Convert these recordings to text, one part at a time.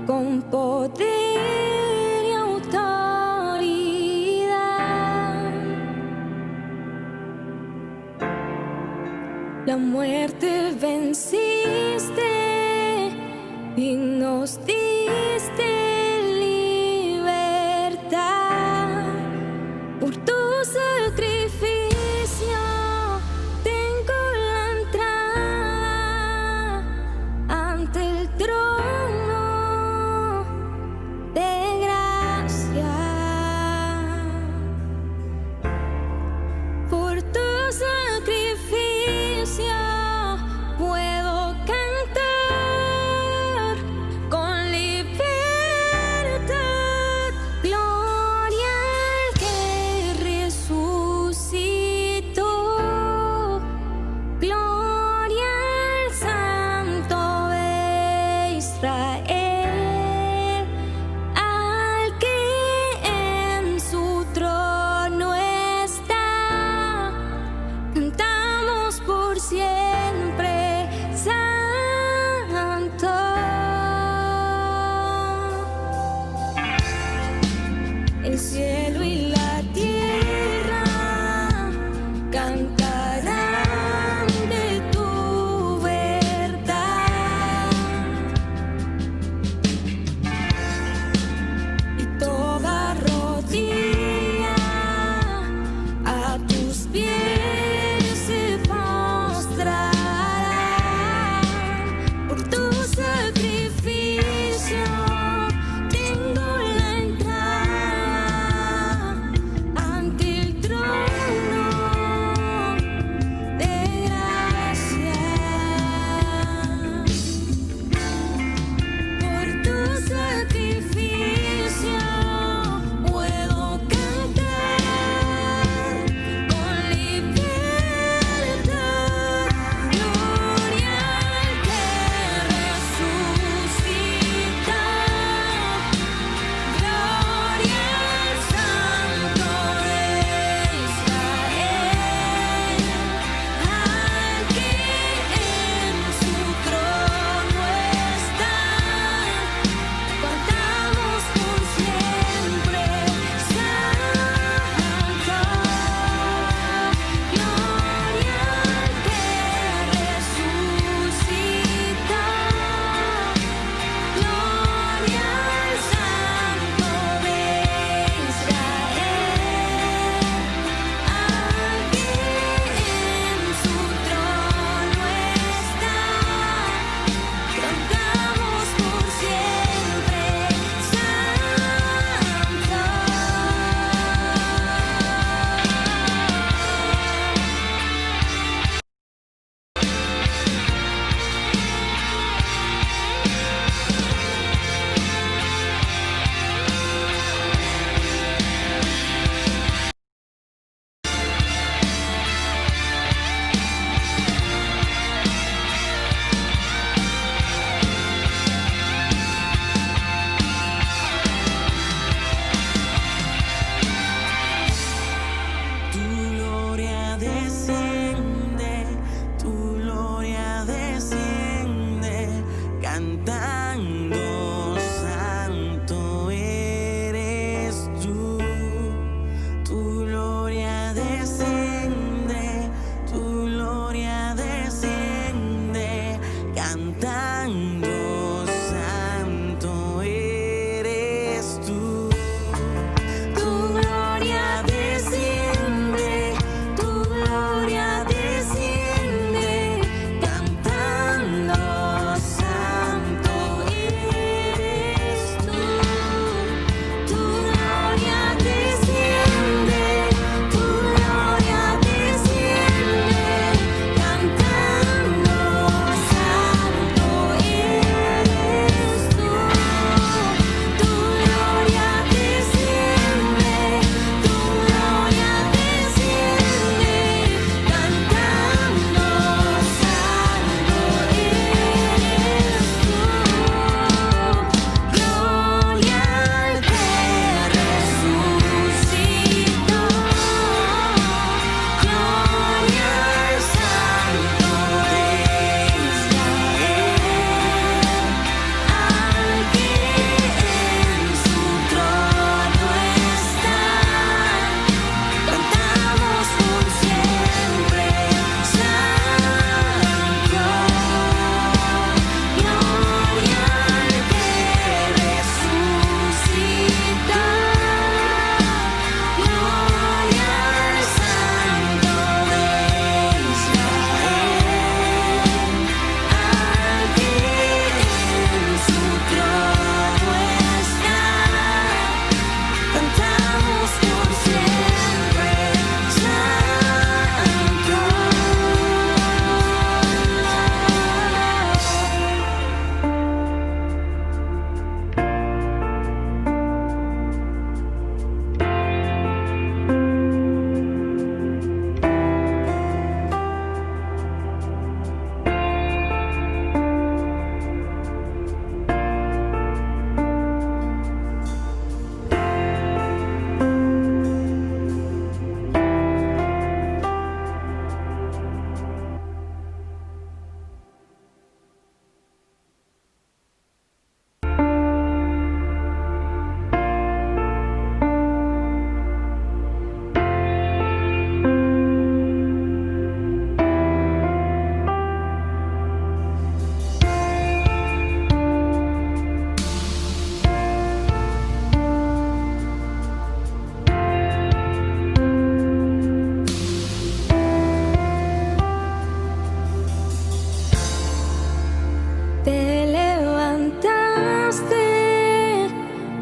con poder y autoridad. La muerte venciste y nos diste libertad. Por tu sacrificio tengo la entrada ante el trono de gracia. Por tu sacrificio puedo cantar con libertad. Gloria al que resucitó. Gloria al Santo de Israel, al que en su trono está. Cantamos por siempre, Santo. El cielo y la tierra cantarán de tu verdad, y toda rodilla a tus pies se postrará. Por tu sacrificio tengo la entrada ante el trono de gracia. Por tu sacrificio puedo cantar con libertad. Gloria al que resucita. Gloria al Santo de Israel, al que en su trono está. Cantamos por siempre, Santo. Gloria al que resucita. Gloria al Santo de Israel, al que en su trono está. Cantamos por siempre, Santo. Tu gloria desciende, cantando santo eres tú. Tu gloria desciende, cantando santo eres tú. Tu gloria desciende, cantando santo eres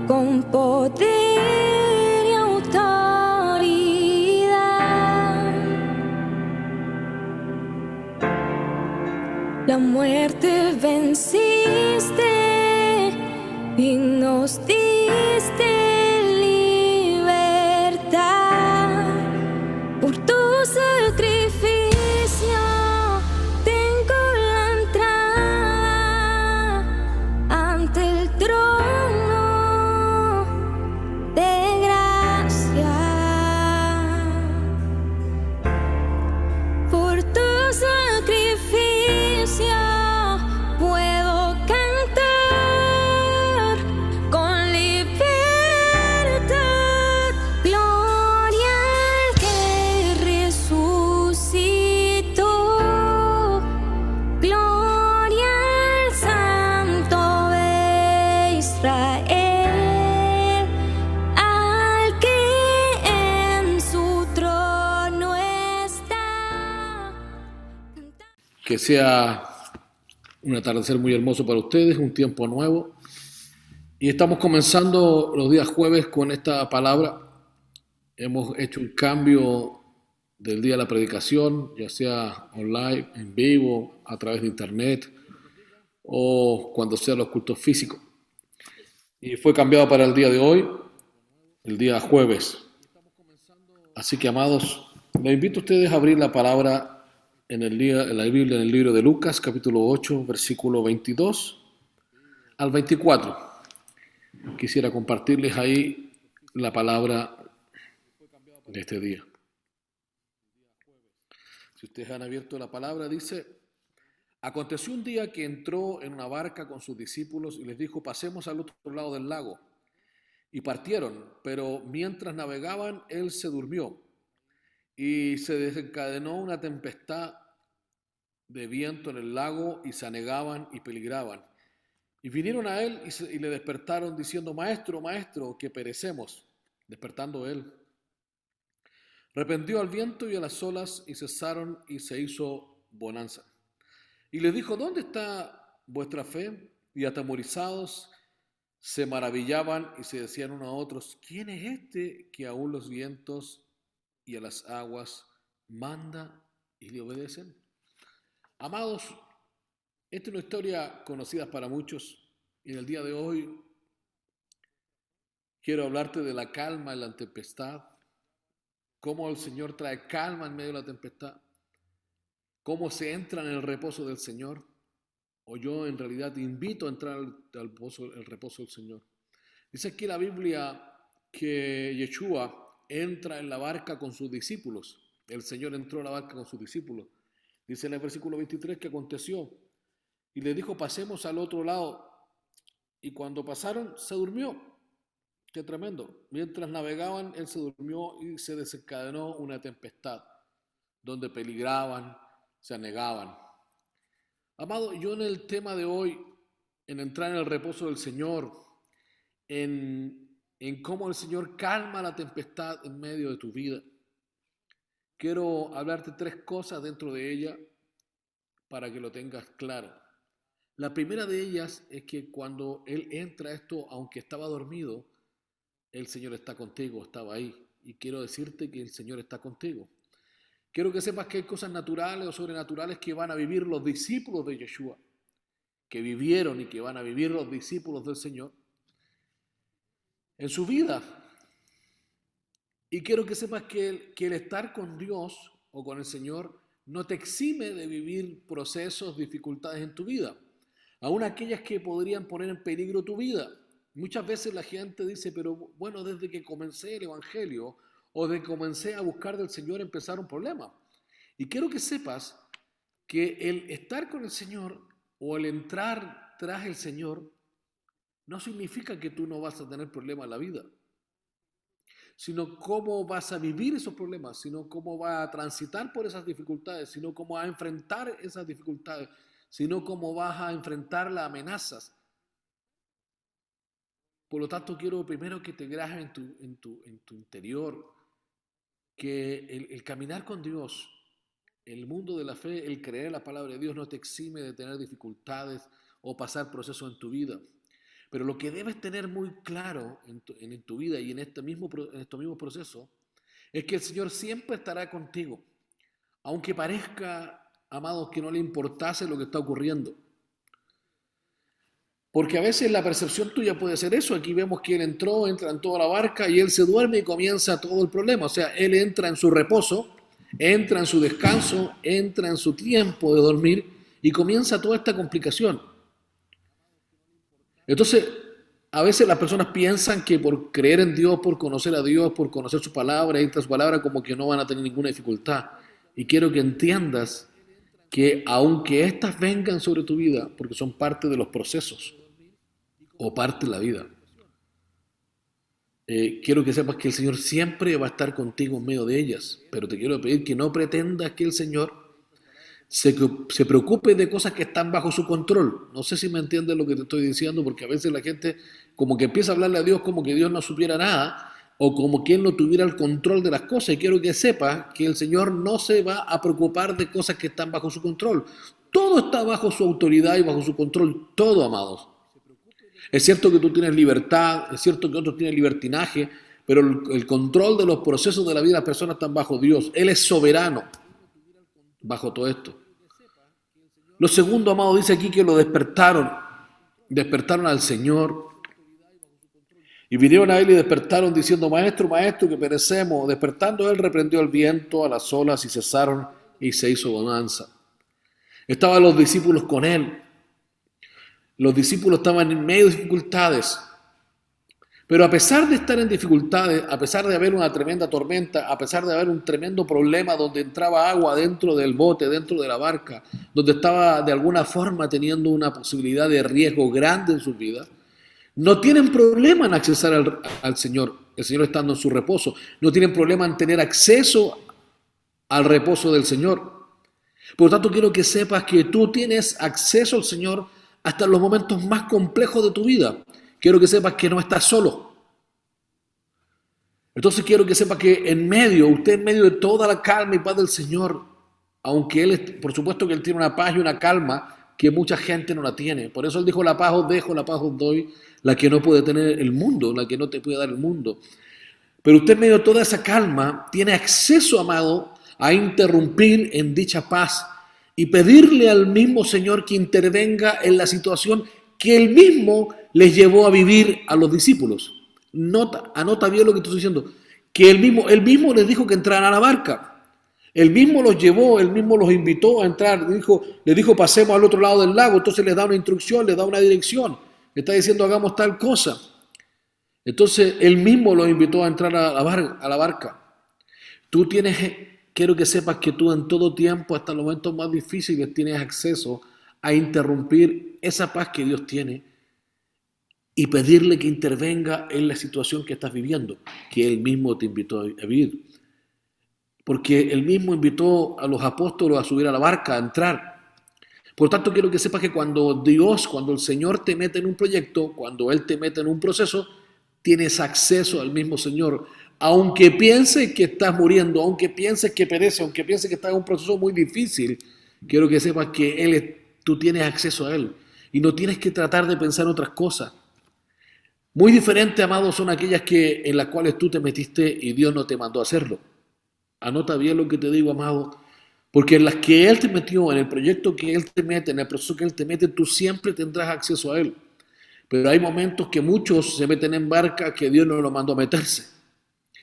con poder y autoridad. La muerte venciste y nos diste libertad. Por tu sacrificio tengo la entrada ante el trono de gracia. Por tu sacrificio puedo cantar con libertad. Gloria al que resucitó. Gloria al Santo de Israel, al que en su trono está. Que sea un atardecer muy hermoso para ustedes, un tiempo nuevo. Y estamos comenzando los días jueves con esta palabra. Hemos hecho un cambio del día de la predicación, ya sea online, en vivo, a través de internet o cuando sean los cultos físicos. Y fue cambiado para el día de hoy, el día jueves. Así que, amados, les invito a ustedes a abrir la palabra en la Biblia, en el libro de Lucas, capítulo 8, versículo 22 al 24. Quisiera compartirles ahí la palabra de este día. Si ustedes han abierto la palabra, dice: aconteció un día que entró en una barca con sus discípulos y les dijo: pasemos al otro lado del lago. Y partieron, pero mientras navegaban, él se durmió. Y se desencadenó una tempestad de viento en el lago, y se anegaban y peligraban. Y vinieron a él y le despertaron diciendo: Maestro, maestro, que perecemos. Despertando él, reprendió al viento y a las olas, y cesaron, y se hizo bonanza. Y les dijo: ¿dónde está vuestra fe? Y atemorizados se maravillaban y se decían unos a otros: ¿quién es este que aún los vientos y a las aguas manda y le obedecen? Amados, esta es una historia conocida para muchos, y en el día de hoy quiero hablarte de la calma en la tempestad, cómo el Señor trae calma en medio de la tempestad, cómo se entra en el reposo del Señor, o yo en realidad te invito a entrar al reposo del Señor. Dice aquí la Biblia que Yeshua entra en la barca con sus discípulos. El Señor entró a la barca con sus discípulos. Dice en el versículo 23 que aconteció y le dijo: pasemos al otro lado. Y cuando pasaron, se durmió. Qué tremendo. Mientras navegaban, él se durmió y se desencadenó una tempestad donde peligraban, se anegaban. Amado, yo en el tema de hoy, en entrar en el reposo del Señor, en cómo el Señor calma la tempestad en medio de tu vida, quiero hablarte tres cosas dentro de ella para que lo tengas claro. La primera de ellas es que cuando Él entra a esto, aunque estaba dormido, el Señor está contigo, estaba ahí. Y quiero decirte que el Señor está contigo. Quiero que sepas que hay cosas naturales o sobrenaturales que van a vivir los discípulos de Yeshua, que vivieron y que van a vivir los discípulos del Señor en su vida. Y quiero que sepas que el estar con Dios o con el Señor no te exime de vivir procesos, dificultades en tu vida, aún aquellas que podrían poner en peligro tu vida. Muchas veces la gente dice: pero bueno, desde que comencé el Evangelio o desde que comencé a buscar del Señor empezaron problemas. Y quiero que sepas que el estar con el Señor o el entrar tras el Señor no significa que tú no vas a tener problemas en la vida, sino cómo vas a vivir esos problemas, sino cómo vas a transitar por esas dificultades, sino cómo vas a enfrentar esas dificultades, sino cómo vas a enfrentar las amenazas. Por lo tanto, quiero primero que te grabes en tu interior que el caminar con Dios, el mundo de la fe, el creer en la palabra de Dios no te exime de tener dificultades o pasar procesos en tu vida. Pero lo que debes tener muy claro en tu vida y en estos mismos procesos es que el Señor siempre estará contigo, aunque parezca, amados, que no le importase lo que está ocurriendo. Porque a veces la percepción tuya puede ser eso. Aquí vemos que él entra en toda la barca y él se duerme y comienza todo el problema. O sea, él entra en su reposo, entra en su descanso, entra en su tiempo de dormir y comienza toda esta complicación. Entonces, a veces las personas piensan que por creer en Dios, por conocer a Dios, por conocer su palabra, y su palabra, como que no van a tener ninguna dificultad. Y quiero que entiendas que aunque éstas vengan sobre tu vida, porque son parte de los procesos o parte de la vida, quiero que sepas que el Señor siempre va a estar contigo en medio de ellas, pero te quiero pedir que no pretendas que el Señor se preocupe de cosas que están bajo su control. No sé si me entiendes lo que te estoy diciendo, porque a veces la gente como que empieza a hablarle a Dios como que Dios no supiera nada, o como que Él no tuviera el control de las cosas. Y quiero que sepa que el Señor no se va a preocupar de cosas que están bajo su control. Todo está bajo su autoridad y bajo su control, todo, amados. Es cierto que tú tienes libertad, es cierto que otros tienen libertinaje, pero el control de los procesos de la vida de las personas están bajo Dios. Él es soberano bajo todo esto. Lo segundo, amado, dice aquí que lo despertaron al Señor. Y vinieron a él y despertaron diciendo, maestro, maestro, que perecemos. Despertando él reprendió el viento, a las olas, y cesaron, y se hizo bonanza. Estaban los discípulos con él. Los discípulos estaban en medio de dificultades. Pero a pesar de estar en dificultades, a pesar de haber una tremenda tormenta, a pesar de haber un tremendo problema donde entraba agua dentro del bote, dentro de la barca, donde estaba de alguna forma teniendo una posibilidad de riesgo grande en sus vidas, no tienen problema en accesar al Señor, el Señor estando en su reposo. No tienen problema en tener acceso al reposo del Señor. Por lo tanto, quiero que sepas que tú tienes acceso al Señor hasta en los momentos más complejos de tu vida. Quiero que sepas que no estás solo. Entonces quiero que sepas que usted en medio de toda la calma y paz del Señor, aunque por supuesto que Él tiene una paz y una calma que mucha gente no la tiene. Por eso Él dijo, la paz os dejo, la paz os doy, la que no puede tener el mundo, la que no te puede dar el mundo. Pero usted en medio de toda esa calma tiene acceso, amado, a interrumpir en dicha paz y pedirle al mismo Señor que intervenga en la situación que Él mismo les llevó a vivir a los discípulos. Anota bien lo que estoy diciendo. Que él mismo les dijo que entraran a la barca. Él mismo los llevó, él mismo los invitó a entrar. Les dijo pasemos al otro lado del lago. Entonces les da una instrucción, les da una dirección. Le está diciendo hagamos tal cosa. Entonces él mismo los invitó a entrar a la barca. Quiero que sepas que tú en todo tiempo, hasta los momentos más difíciles, tienes acceso a interrumpir esa paz que Dios tiene y pedirle que intervenga en la situación que estás viviendo, que Él mismo te invitó a vivir. Porque Él mismo invitó a los apóstoles a subir a la barca, a entrar. Por tanto, quiero que sepas que cuando el Señor te mete en un proyecto, cuando Él te mete en un proceso, tienes acceso al mismo Señor. Aunque pienses que estás muriendo, aunque pienses que pereces, aunque pienses que estás en un proceso muy difícil, quiero que sepas que tú tienes acceso a Él. Y no tienes que tratar de pensar otras cosas. Muy diferentes, amados, son aquellas en las cuales tú te metiste y Dios no te mandó a hacerlo. Anota bien lo que te digo, amado, porque en las que Él te metió, en el proyecto que Él te mete, en el proceso que Él te mete, tú siempre tendrás acceso a Él. Pero hay momentos que muchos se meten en barca que Dios no lo mandó a meterse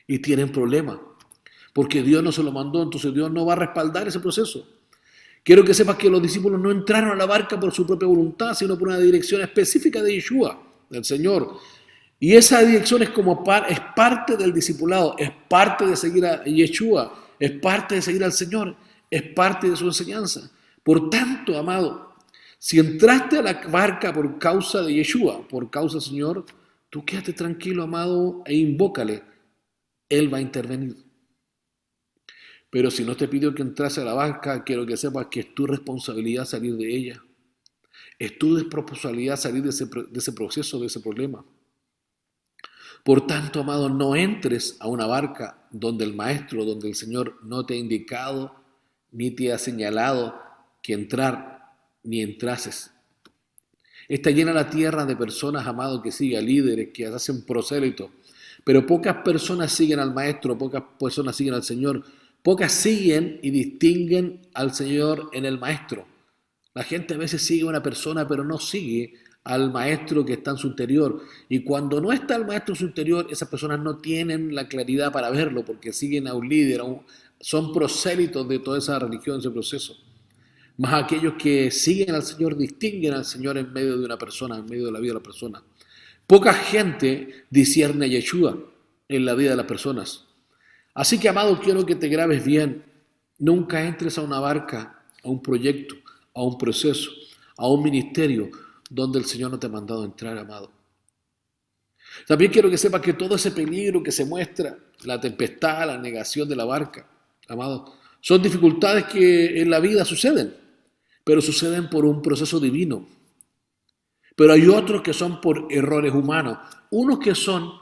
y tienen problemas, porque Dios no se lo mandó, entonces Dios no va a respaldar ese proceso. Quiero que sepas que los discípulos no entraron a la barca por su propia voluntad, sino por una dirección específica de Yeshua, del Señor. Y esa dirección es parte del discipulado, es parte de seguir a Yeshua, es parte de seguir al Señor, es parte de su enseñanza. Por tanto, amado, si entraste a la barca por causa de Yeshua, por causa del Señor, tú quédate tranquilo, amado, e invócale. Él va a intervenir. Pero si no te pidió que entrase a la barca, quiero que sepas que es tu responsabilidad salir de ella. Es tu responsabilidad salir de ese proceso, de ese problema. Por tanto, amado, no entres a una barca donde el Maestro, donde el Señor no te ha indicado, ni te ha señalado que entrar, ni entrases. Está llena la tierra de personas, amados, que siguen líderes, que hacen prosélitos. Pero pocas personas siguen al Maestro, pocas personas siguen al Señor. Pocas siguen y distinguen al Señor en el Maestro. La gente a veces sigue a una persona, pero no sigue al Maestro que está en su interior. Y cuando no está el Maestro en su interior, esas personas no tienen la claridad para verlo, porque siguen a un líder, son prosélitos de toda esa religión, ese proceso. Más aquellos que siguen al Señor, distinguen al Señor en medio de una persona, en medio de la vida de la persona. Poca gente discierne a Yeshua en la vida de las personas. Así que, amado, quiero que te grabes bien. Nunca entres a una barca, a un proyecto, a un proceso, a un ministerio donde el Señor no te ha mandado entrar, amado. También quiero que sepas que todo ese peligro que se muestra, la tempestad, la negación de la barca, amado, son dificultades que en la vida suceden, pero suceden por un proceso divino. Pero hay otros que son por errores humanos, unos que son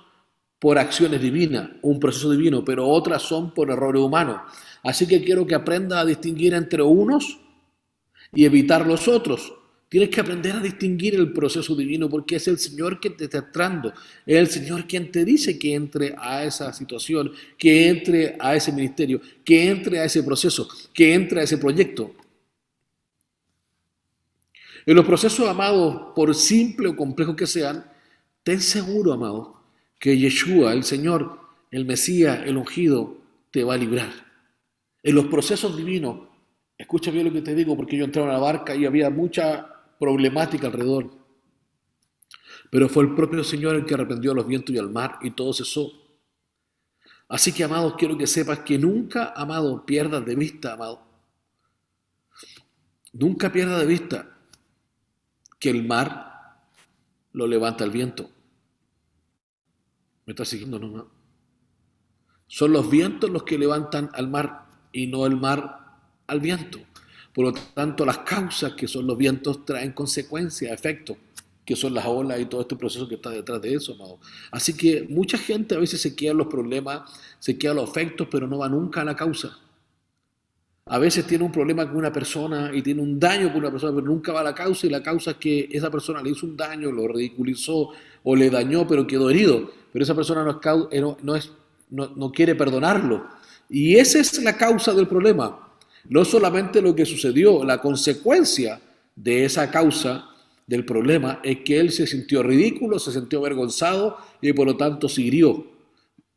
por acciones divinas, un proceso divino, pero otras son por errores humanos. Así que quiero que aprendas a distinguir entre unos y evitar los otros. Tienes que aprender a distinguir el proceso divino porque es el Señor quien te está entrando, es el Señor quien te dice que entre a esa situación, que entre a ese ministerio, que entre a ese proceso, que entre a ese proyecto. En los procesos, amados, por simple o complejo que sean, ten seguro, amado, que Yeshua, el Señor, el Mesías, el ungido, te va a librar. En los procesos divinos, escucha bien lo que te digo, porque yo entraba en la barca y había mucha problemática alrededor. Pero fue el propio Señor el que reprendió a los vientos y al mar y todo cesó. Así que, amados, quiero que sepas que nunca, amado, pierdas de vista, amado. Nunca pierdas de vista que el mar lo levanta el viento. ¿Me estás siguiendo, no? Son los vientos los que levantan al mar y no el mar al viento. Por lo tanto, las causas que son los vientos traen consecuencias, efectos, que son las olas y todo este proceso que está detrás de eso, amado. Así que mucha gente a veces se queda en los problemas, se queda en los efectos, pero no va nunca a la causa. A veces tiene un problema con una persona y tiene un daño con una persona, pero nunca va a la causa, y la causa es que esa persona le hizo un daño, lo ridiculizó o le dañó, pero quedó herido. Pero esa persona no quiere perdonarlo. Y esa es la causa del problema. No solamente lo que sucedió, la consecuencia de esa causa del problema es que él se sintió ridículo, se sintió avergonzado y por lo tanto se hirió.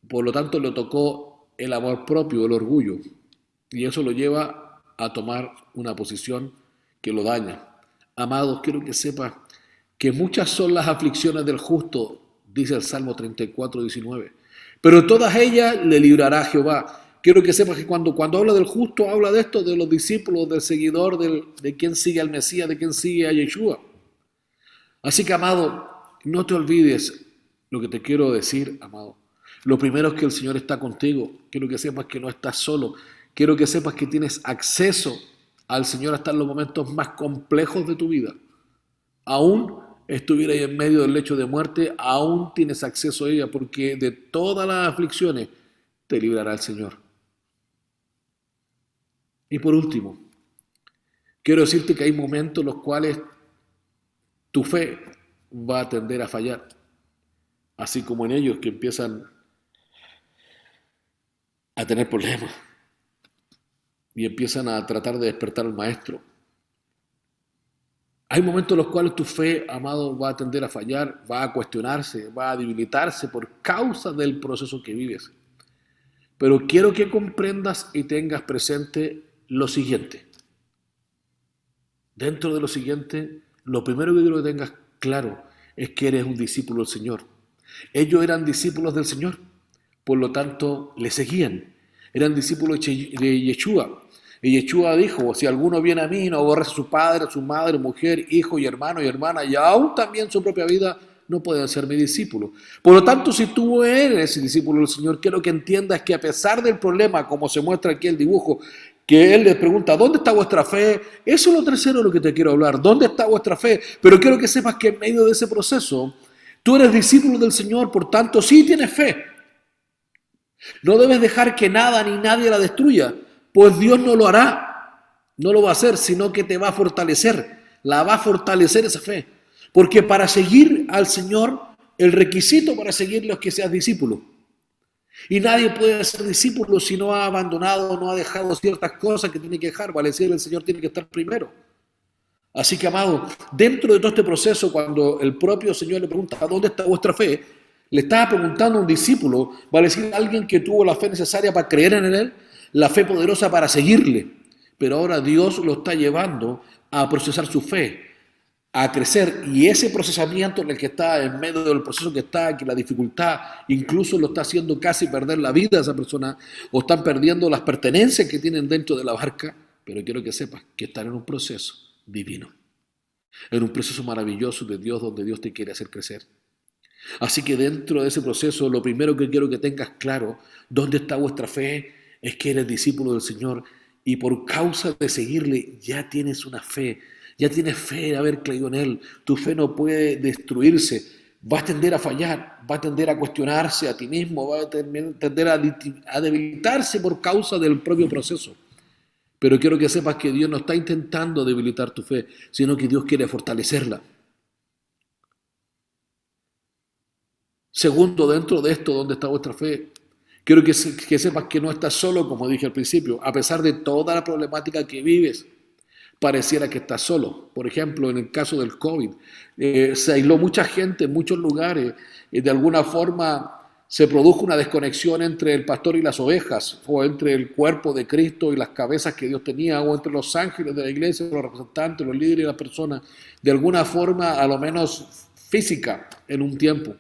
Por lo tanto le tocó el amor propio, el orgullo. Y eso lo lleva a tomar una posición que lo daña. Amados, quiero que sepas que muchas son las aflicciones del justo, dice el Salmo 34, 19. Pero todas ellas le librará Jehová. Quiero que sepas que cuando habla del justo, habla de esto, de los discípulos, del seguidor, de quien sigue al Mesías, de quien sigue a Yeshua. Así que, amado, no te olvides lo que te quiero decir, amado. Lo primero es que el Señor está contigo. Quiero que sepas que no estás solo. Quiero que sepas que tienes acceso al Señor hasta en los momentos más complejos de tu vida. Aún estuviera ahí en medio del lecho de muerte, aún tienes acceso a ella, porque de todas las aflicciones te librará el Señor. Y por último, quiero decirte que hay momentos en los cuales tu fe va a tender a fallar, así como en ellos que empiezan a tener problemas y empiezan a tratar de despertar al maestro. Hay momentos en los cuales tu fe, amado, va a tender a fallar, va a cuestionarse, va a debilitarse por causa del proceso que vives. Pero quiero que comprendas y tengas presente lo siguiente. Dentro de lo siguiente, lo primero que quiero que tengas claro es que eres un discípulo del Señor. Ellos eran discípulos del Señor, por lo tanto le seguían. Eran discípulos de Yeshua. Y Yeshua dijo, si alguno viene a mí y no aborrece a su padre, a su madre, mujer, hijo y hermano y hermana, y aún también su propia vida, no pueden ser mi discípulo. Por lo tanto, si tú eres el discípulo del Señor, quiero que entiendas que a pesar del problema, como se muestra aquí el dibujo, que Él les pregunta, ¿dónde está vuestra fe? Eso es lo tercero de lo que te quiero hablar. ¿Dónde está vuestra fe? Pero quiero que sepas que en medio de ese proceso, tú eres discípulo del Señor, por tanto, sí tienes fe. No debes dejar que nada ni nadie la destruya, pues Dios no lo hará, no lo va a hacer, sino que te va a fortalecer, la va a fortalecer esa fe. Porque para seguir al Señor, el requisito para seguirlo es que seas discípulo. Y nadie puede ser discípulo si no ha abandonado, no ha dejado ciertas cosas que tiene que dejar. Vale decir, el Señor tiene que estar primero. Así que, amado, dentro de todo este proceso, cuando el propio Señor le pregunta, ¿dónde está vuestra fe? Le estaba preguntando a un discípulo, vale decir, alguien que tuvo la fe necesaria para creer en Él, la fe poderosa para seguirle. Pero ahora Dios lo está llevando a procesar su fe, a crecer, y ese procesamiento en el que está, en medio del proceso que está, que la dificultad incluso lo está haciendo casi perder la vida a esa persona, o están perdiendo las pertenencias que tienen dentro de la barca, pero quiero que sepas que están en un proceso divino, en un proceso maravilloso de Dios, donde Dios te quiere hacer crecer. Así que dentro de ese proceso, lo primero que quiero que tengas claro, dónde está vuestra fe, es que eres discípulo del Señor, y por causa de seguirle ya tienes una fe. Ya tienes fe de haber creído en Él. Tu fe no puede destruirse. Va a tender a fallar, va a tender a cuestionarse a ti mismo, va a tender a debilitarse por causa del propio proceso. Pero quiero que sepas que Dios no está intentando debilitar tu fe, sino que Dios quiere fortalecerla. Segundo, dentro de esto, ¿dónde está vuestra fe? Quiero que sepas que no estás solo, como dije al principio, a pesar de toda la problemática que vives. Pareciera que estás solo. Por ejemplo, en el caso del COVID, se aisló mucha gente en muchos lugares y de alguna forma se produjo una desconexión entre el pastor y las ovejas, o entre el cuerpo de Cristo y las cabezas que Dios tenía, o entre los ángeles de la iglesia, los representantes, los líderes y las personas, de alguna forma, a lo menos física, en un tiempo.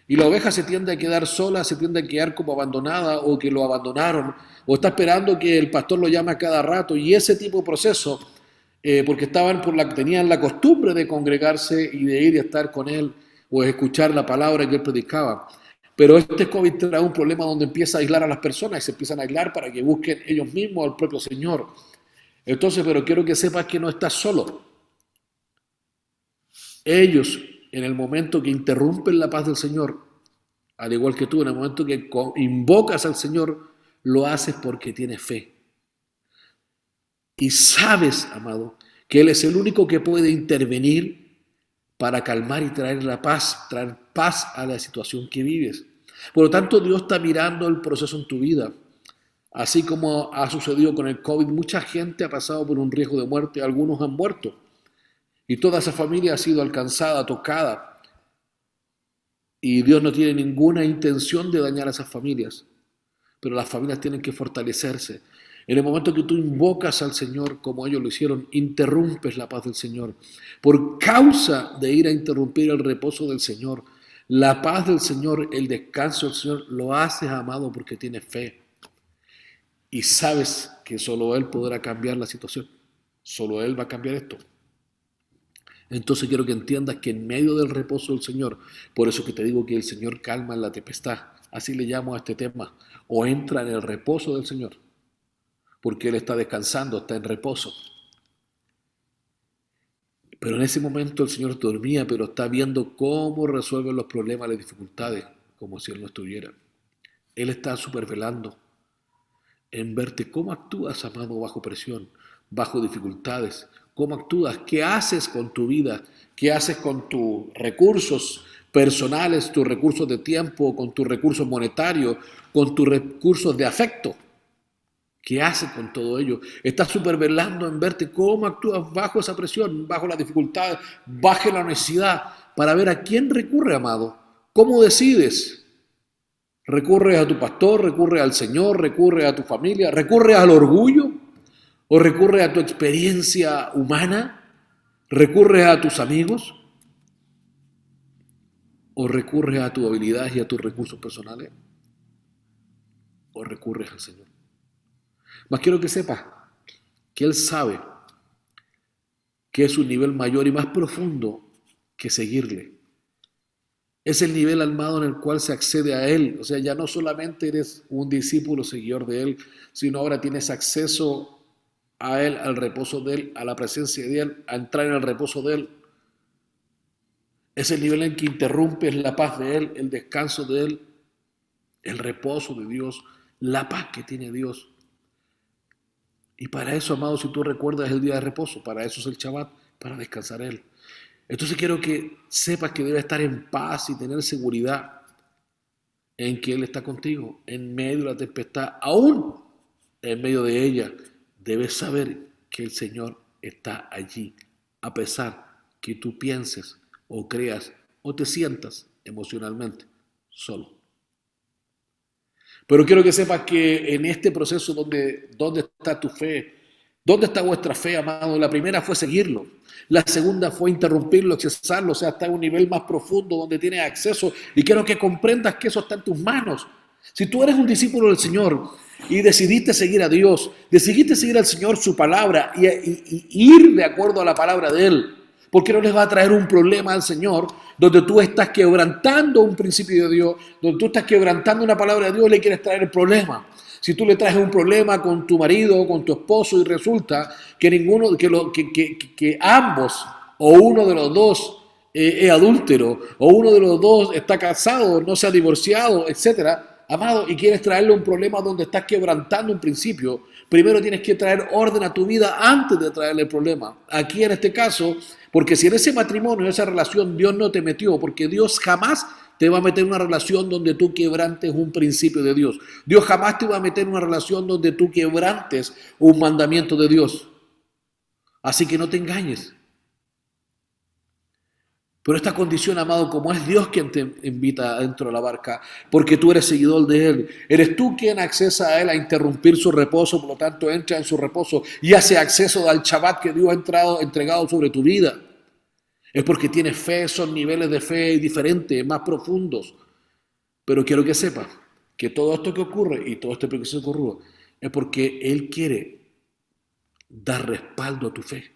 Y la oveja se tiende a quedar sola, se tiende a quedar como abandonada, o que lo abandonaron, o está esperando que el pastor lo llame a cada rato, y ese tipo de proceso, porque tenían la costumbre de congregarse y de ir y estar con él, o escuchar la palabra que él predicaba. Pero este COVID trae un problema donde empieza a aislar a las personas, y se empiezan a aislar para que busquen ellos mismos al propio Señor. Entonces, pero quiero que sepas que no estás solo. Ellos, en el momento que interrumpen la paz del Señor, al igual que tú, en el momento que invocas al Señor, lo haces porque tienes fe. Y sabes, amado, que Él es el único que puede intervenir para calmar y traer paz a la situación que vives. Por lo tanto, Dios está mirando el proceso en tu vida. Así como ha sucedido con el COVID, mucha gente ha pasado por un riesgo de muerte, algunos han muerto. Y toda esa familia ha sido alcanzada, tocada. Y Dios no tiene ninguna intención de dañar a esas familias. Pero las familias tienen que fortalecerse. En el momento que tú invocas al Señor, como ellos lo hicieron, interrumpes la paz del Señor. Por causa de ir a interrumpir el reposo del Señor, la paz del Señor, el descanso del Señor, lo haces, amado, porque tienes fe. Y sabes que solo Él podrá cambiar la situación. Solo Él va a cambiar esto. Entonces quiero que entiendas que en medio del reposo del Señor, por eso que te digo que el Señor calma en la tempestad, así le llamo a este tema, o entra en el reposo del Señor, porque Él está descansando, está en reposo. Pero en ese momento el Señor dormía, pero está viendo cómo resuelven los problemas, las dificultades, como si Él no estuviera. Él está supervelando en verte cómo actúas, amado, bajo presión, bajo dificultades, cómo actúas, qué haces con tu vida, qué haces con tus recursos personales, tus recursos de tiempo, con tus recursos monetarios, con tus recursos de afecto. ¿Qué haces con todo ello? Estás supervelando en verte cómo actúas bajo esa presión, bajo la dificultad, bajo la necesidad, para ver a quién recurre, amado. ¿Cómo decides? ¿Recurres a tu pastor? ¿Recurres al Señor? ¿Recurres a tu familia? ¿Recurres al orgullo? ¿O recurres a tu experiencia humana? ¿Recurres a tus amigos? ¿O recurres a tu habilidad y a tus recursos personales? ¿O recurres al Señor? Mas quiero que sepas que Él sabe que es un nivel mayor y más profundo que seguirle. Es el nivel, amado, en el cual se accede a Él. O sea, ya no solamente eres un discípulo seguidor de Él, sino ahora tienes acceso a Él, al reposo de Él, a la presencia de Él, a entrar en el reposo de Él. Es el nivel en que interrumpes la paz de Él, el descanso de Él, el reposo de Dios, la paz que tiene Dios. Y para eso, amado, si tú recuerdas, es el día de reposo, para eso es el Shabbat, para descansar Él. Entonces quiero que sepas que debes estar en paz y tener seguridad en que Él está contigo, en medio de la tempestad, aún en medio de ella. Debes saber que el Señor está allí, a pesar que tú pienses o creas o te sientas emocionalmente solo. Pero quiero que sepas que en este proceso ¿dónde está tu fe? ¿Dónde está vuestra fe, amado? La primera fue seguirlo. La segunda fue interrumpirlo, accesarlo, o sea, hasta un nivel más profundo donde tienes acceso. Y quiero que comprendas que eso está en tus manos. Si tú eres un discípulo del Señor y decidiste seguir a Dios, decidiste seguir al Señor, su palabra, y ir de acuerdo a la palabra de Él, ¿por qué no les va a traer un problema al Señor donde tú estás quebrantando un principio de Dios, donde tú estás quebrantando una palabra de Dios y le quieres traer el problema? Si tú le traes un problema con tu marido o con tu esposo y resulta que ambos o uno de los dos es adúltero o uno de los dos está casado, no se ha divorciado, etcétera, amado, y quieres traerle un problema donde estás quebrantando un principio, primero tienes que traer orden a tu vida antes de traerle el problema. Aquí en este caso, porque si en ese matrimonio, en esa relación Dios no te metió, porque Dios jamás te va a meter en una relación donde tú quebrantes un principio de Dios. Dios jamás te va a meter en una relación donde tú quebrantes un mandamiento de Dios. Así que no te engañes. Pero esta condición, amado, como es Dios quien te invita dentro de la barca, porque tú eres seguidor de Él, eres tú quien accesa a Él a interrumpir su reposo, por lo tanto entra en su reposo y hace acceso al Shabbat que Dios ha entregado sobre tu vida. Es porque tienes fe, son niveles de fe diferentes, más profundos. Pero quiero que sepas que todo esto que ocurre y todo este proceso que ocurre es porque Él quiere dar respaldo a tu fe.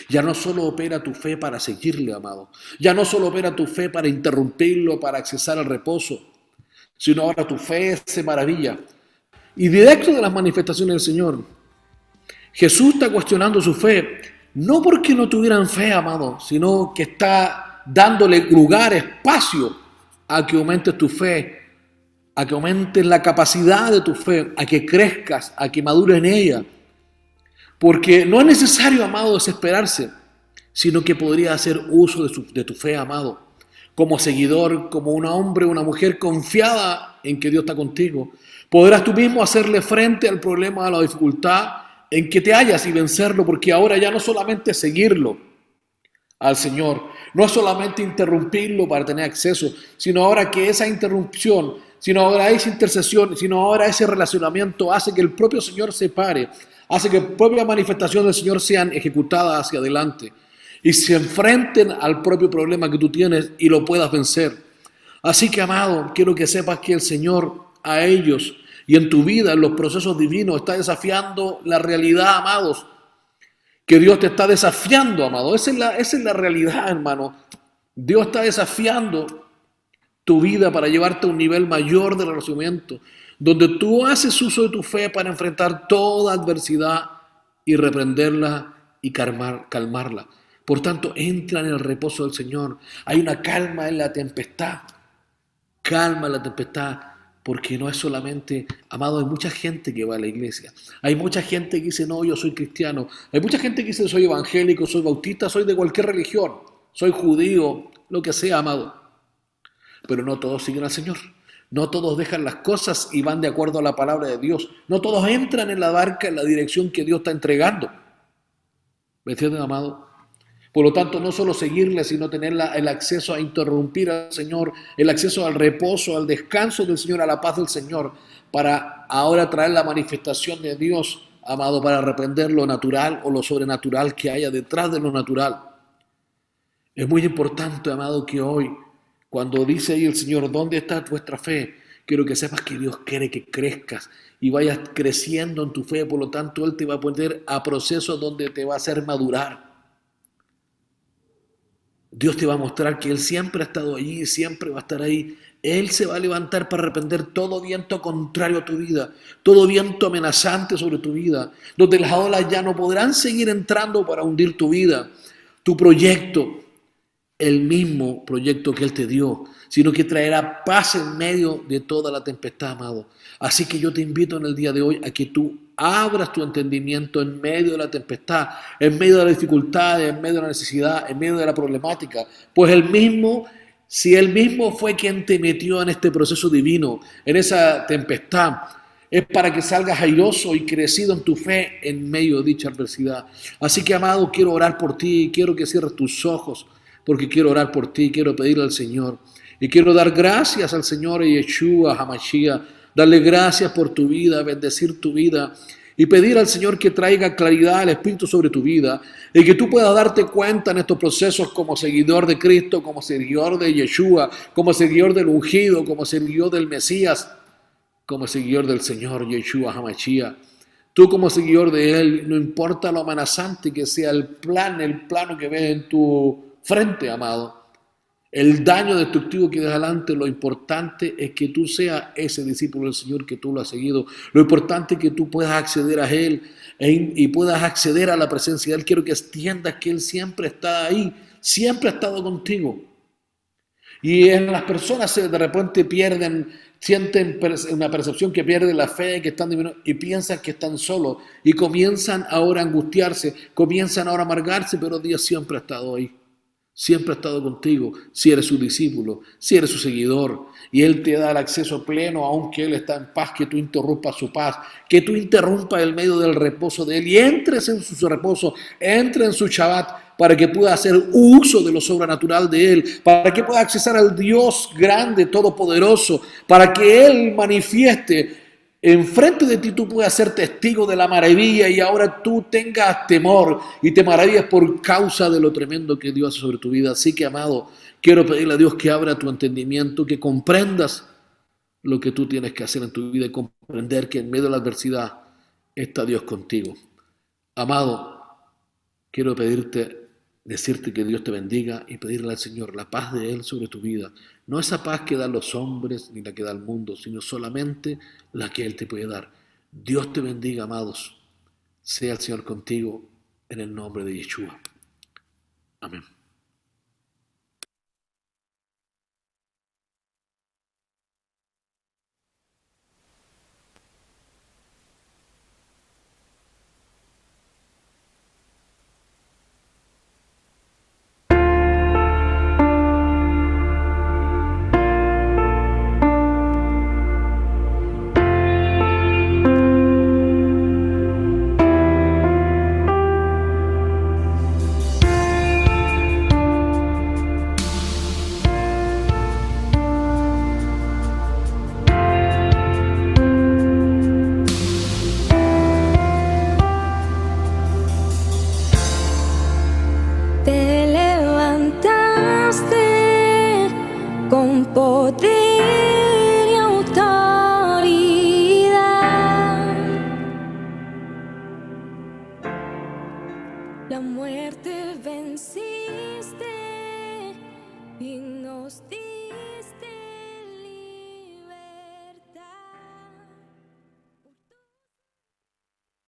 Ya no solo opera tu fe para seguirle, amado. Ya no solo opera tu fe para interrumpirlo, para accesar al reposo, sino ahora tu fe se maravilla. Y directo de las manifestaciones del Señor, Jesús está cuestionando su fe, no porque no tuvieran fe, amado, sino que está dándole lugar, espacio a que aumentes tu fe, a que aumentes la capacidad de tu fe, a que crezcas, a que madures en ella. Porque no es necesario, amado, desesperarse, sino que podría hacer uso de tu fe, amado, como seguidor, como un hombre o una mujer confiada en que Dios está contigo. Podrás tú mismo hacerle frente al problema, a la dificultad en que te hallas y vencerlo, porque ahora ya no solamente seguirlo al Señor, no es solamente interrumpirlo para tener acceso, sino ahora que esa interrupción, sino ahora esa intercesión, sino ahora ese relacionamiento hace que el propio Señor se pare, hace que la propia manifestación del Señor sean ejecutadas hacia adelante y se enfrenten al propio problema que tú tienes y lo puedas vencer. Así que, amado, quiero que sepas que el Señor a ellos y en tu vida, en los procesos divinos, está desafiando la realidad, amados. Que Dios te está desafiando, amado. Esa es la realidad, hermano. Dios está desafiando tu vida para llevarte a un nivel mayor de relacionamiento, donde tú haces uso de tu fe para enfrentar toda adversidad y reprenderla y calmarla. Por tanto, entra en el reposo del Señor. Hay una calma en la tempestad. Calma en la tempestad. Porque no es solamente, amado, hay mucha gente que va a la iglesia. Hay mucha gente que dice, no, yo soy cristiano. Hay mucha gente que dice, soy evangélico, soy bautista, soy de cualquier religión. Soy judío, lo que sea, amado. Pero no todos siguen al Señor. No todos dejan las cosas y van de acuerdo a la palabra de Dios. No todos entran en la barca en la dirección que Dios está entregando. ¿Me entienden, amado? Por lo tanto, no solo seguirle, sino tener el acceso a interrumpir al Señor, el acceso al reposo, al descanso del Señor, a la paz del Señor, para ahora traer la manifestación de Dios, amado, para reprender lo natural o lo sobrenatural que haya detrás de lo natural. Es muy importante, amado, que hoy, cuando dice ahí el Señor, ¿dónde está vuestra fe? Quiero que sepas que Dios quiere que crezcas y vayas creciendo en tu fe. Por lo tanto, Él te va a poner a procesos donde te va a hacer madurar. Dios te va a mostrar que Él siempre ha estado allí, siempre va a estar ahí. Él se va a levantar para reprender todo viento contrario a tu vida, todo viento amenazante sobre tu vida, donde las olas ya no podrán seguir entrando para hundir tu vida, tu proyecto. el mismo proyecto que Él te dio, sino que traerá paz en medio de toda la tempestad, amado. Así que yo te invito en el día de hoy a que tú abras tu entendimiento en medio de la tempestad, en medio de la dificultad, en medio de la necesidad, en medio de la problemática, pues si Él mismo fue quien te metió en este proceso divino, en esa tempestad, es para que salgas airoso y crecido en tu fe en medio de dicha adversidad. Así que, amado, quiero orar por ti, quiero que cierres tus ojos, porque quiero orar por ti, quiero pedirle al Señor. Y quiero dar gracias al Señor Yeshua HaMashiach, darle gracias por tu vida, bendecir tu vida y pedir al Señor que traiga claridad al Espíritu sobre tu vida y que tú puedas darte cuenta en estos procesos como seguidor de Cristo, como seguidor de Yeshua, como seguidor del ungido, como seguidor del Mesías, como seguidor del Señor Yeshua HaMashiach. Tú como seguidor de Él, no importa lo amenazante que sea el plano que ves en tu frente, amado, el daño destructivo que deja adelante, lo importante es que tú seas ese discípulo del Señor, que tú lo has seguido. Lo importante es que tú puedas acceder a Él y puedas acceder a la presencia de Él. Quiero que entiendas que Él siempre está ahí, siempre ha estado contigo. Y en las personas de repente sienten una percepción que pierden la fe, que están disminuyendo y piensan que están solos y comienzan ahora a angustiarse, comienzan ahora a amargarse, pero Dios siempre ha estado ahí. Siempre ha estado contigo, si eres su discípulo, si eres su seguidor, y Él te da el acceso pleno, aunque Él está en paz, que tú interrumpas su paz, que tú interrumpas el medio del reposo de Él y entres en su reposo, entres en su Shabbat, para que puedas hacer uso de lo sobrenatural de Él, para que puedas accesar al Dios grande, todopoderoso, para que Él manifieste enfrente de ti, tú puedas ser testigo de la maravilla y ahora tú tengas temor y te maravillas por causa de lo tremendo que Dios hace sobre tu vida. Así que, amado, quiero pedirle a Dios que abra tu entendimiento, que comprendas lo que tú tienes que hacer en tu vida y comprender que en medio de la adversidad está Dios contigo. Amado, quiero decirte que Dios te bendiga y pedirle al Señor la paz de Él sobre tu vida. No esa paz que dan los hombres ni la que da el mundo, sino solamente la que Él te puede dar. Dios te bendiga, amados. Sea el Señor contigo en el nombre de Yeshua. Amén. Te levantaste con poder.